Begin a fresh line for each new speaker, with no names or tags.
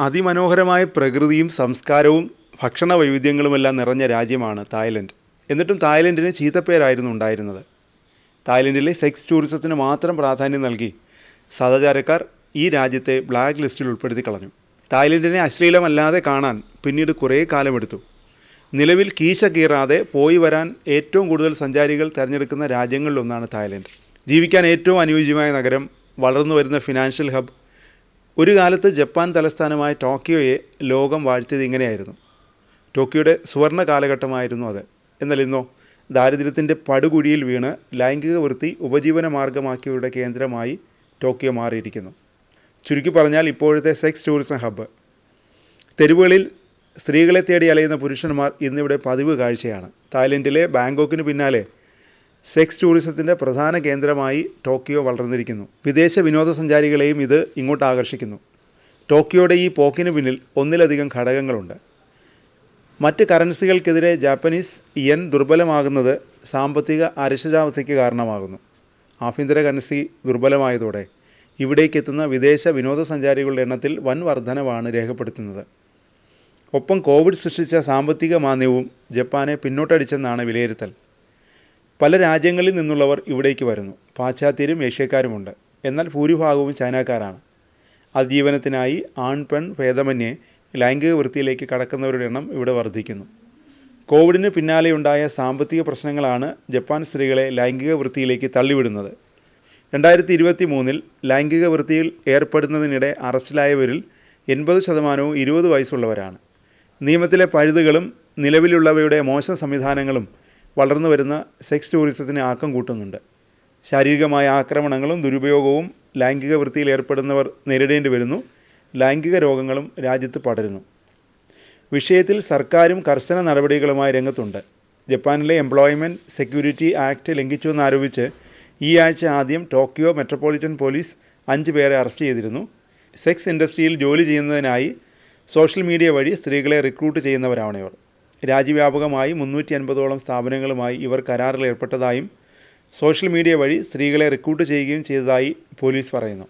അതിമനോഹരമായ പ്രകൃതിയും സംസ്കാരവും ഭക്ഷണ വൈവിധ്യങ്ങളുമെല്ലാം നിറഞ്ഞ രാജ്യമാണ് തായ്ലൻഡ്. എന്നിട്ടും തായ്ലൻഡിന് ചീത്തപ്പേരായിരുന്നു ഉണ്ടായിരുന്നത്. തായ്ലൻഡിലെ സെക്സ് ടൂറിസത്തിന് മാത്രം പ്രാധാന്യം നൽകി സദാചാരക്കാർ ഈ രാജ്യത്തെ ബ്ലാക്ക് ലിസ്റ്റിൽ ഉൾപ്പെടുത്തി കളഞ്ഞു. തായ്ലൻഡിനെ അശ്ലീലമല്ലാതെ കാണാൻ പിന്നീട് കുറേ കാലമെടുത്തു. നിലവിൽ കീശ കീറാതെ പോയി വരാൻ ഏറ്റവും കൂടുതൽ സഞ്ചാരികൾ തിരഞ്ഞെടുക്കുന്ന രാജ്യങ്ങളിലൊന്നാണ് തായ്ലൻഡ്. ജീവിക്കാൻ ഏറ്റവും അനുയോജ്യമായ നഗരം, വളർന്നു വരുന്ന ഫിനാൻഷ്യൽ ഹബ്. ഒരു കാലത്ത് ജപ്പാൻ തലസ്ഥാനമായ ടോക്കിയോയെ ലോകം വാഴ്ത്തിയത് ഇങ്ങനെയായിരുന്നു. ടോക്കിയോയുടെ സുവർണ്ണ കാലഘട്ടമായിരുന്നു അത്. എന്നാൽ ഇന്നോ ദാരിദ്ര്യത്തിൻ്റെ പടുകുഴിയിൽ വീണ് ലൈംഗിക വൃത്തി ഉപജീവന മാർഗമാക്കിയവരുടെ കേന്ദ്രമായി ടോക്കിയോ മാറിയിരിക്കുന്നു. ചുരുക്കി പറഞ്ഞാൽ ഇപ്പോഴത്തെ സെക്സ് ടൂറിസം ഹബ്ബ്. തെരുവുകളിൽ സ്ത്രീകളെ തേടി അലയുന്ന പുരുഷന്മാർ ഇന്നിവിടെ പതിവ് കാഴ്ചയാണ്. തായ്ലൻഡിലെ ബാങ്കോക്കിന് പിന്നാലെ സെക്സ് ടൂറിസത്തിൻ്റെ പ്രധാന കേന്ദ്രമായി ടോക്കിയോ വളർന്നിരിക്കുന്നു. വിദേശ വിനോദസഞ്ചാരികളെയും ഇത് ഇങ്ങോട്ട് ആകർഷിക്കുന്നു. ടോക്കിയോയുടെ ഈ പോക്കിന് പിന്നിൽ ഒന്നിലധികം ഘടകങ്ങളുണ്ട്. മറ്റ് കറൻസികൾക്കെതിരെ ജാപ്പനീസ് യെൻ ദുർബലമാകുന്നത് സാമ്പത്തിക അരക്ഷിതാവസ്ഥയ്ക്ക് കാരണമാകുന്നു. ആഭ്യന്തര കറൻസി ദുർബലമായതോടെ ഇവിടേക്കെത്തുന്ന വിദേശ വിനോദസഞ്ചാരികളുടെ എണ്ണത്തിൽ വൻ വർധനവാണ് രേഖപ്പെടുത്തുന്നത്. ഒപ്പം കോവിഡ് സൃഷ്ടിച്ച സാമ്പത്തിക മാന്ദ്യവും ജപ്പാനെ പിന്നോട്ടടിച്ചെന്നാണ് വിലയിരുത്തൽ. പല രാജ്യങ്ങളിൽ നിന്നുള്ളവർ ഇവിടേക്ക് വരുന്നു. പാശ്ചാത്യരും ഏഷ്യക്കാരുമുണ്ട്. എന്നാൽ ഭൂരിഭാഗവും ചൈനക്കാരാണ്. അതിജീവനത്തിനായി ആൺ പെൺ ഭേദമന്യേ ലൈംഗിക വൃത്തിയിലേക്ക് കടക്കുന്നവരുടെ എണ്ണം ഇവിടെ വർദ്ധിക്കുന്നു. കോവിഡിന് പിന്നാലെയുണ്ടായ സാമ്പത്തിക പ്രശ്നങ്ങളാണ് ജപ്പാൻ സ്ത്രീകളെ ലൈംഗിക വൃത്തിയിലേക്ക് തള്ളിവിടുന്നത്. 2023 ലൈംഗിക വൃത്തിയിൽ ഏർപ്പെടുന്നതിനിടെ അറസ്റ്റിലായവരിൽ 80% 20 വയസ്സുള്ളവരാണ്. നിയമത്തിലെ പഴുതുകളും നിലവിലുള്ളവയുടെ മോശം സംവിധാനങ്ങളും വളർന്നു വരുന്ന സെക്സ് ടൂറിസത്തിന് ആക്കം കൂട്ടുന്നുണ്ട്. ശാരീരികമായ ആക്രമണങ്ങളും ദുരുപയോഗവും ലൈംഗിക വൃത്തിയിൽ ഏർപ്പെടുന്നവർ നേരിടേണ്ടി വരുന്നു. ലൈംഗിക രോഗങ്ങളും രാജ്യത്ത് പടരുന്നു. വിഷയത്തിൽ സർക്കാരും കർശന നടപടികളുമായി രംഗത്തുണ്ട്. ജപ്പാനിലെ എംപ്ലോയ്മെൻറ്റ് സെക്യൂരിറ്റി ആക്ട് ലംഘിച്ചുവെന്നാരോപിച്ച് ഈ ആഴ്ച ആദ്യം ടോക്കിയോ മെട്രോപൊളിറ്റൻ പോലീസ് 5 പേരെ അറസ്റ്റ് ചെയ്തിരുന്നു. സെക്സ് ഇൻഡസ്ട്രിയിൽ ജോലി ചെയ്യുന്നതിനായി സോഷ്യൽ മീഡിയ വഴി സ്ത്രീകളെ റിക്രൂട്ട് ചെയ്യുന്നവരാണിവർ. രാജ്യവ്യാപകമായി 350ഓളം സ്ഥാപനങ്ങളുമായി ഇവർ കരാറിൽ ഏർപ്പെട്ടതായും സോഷ്യൽ മീഡിയ വഴി സ്ത്രീകളെ റിക്രൂട്ട് ചെയ്യുകയും ചെയ്തതായി പോലീസ് പറയുന്നു.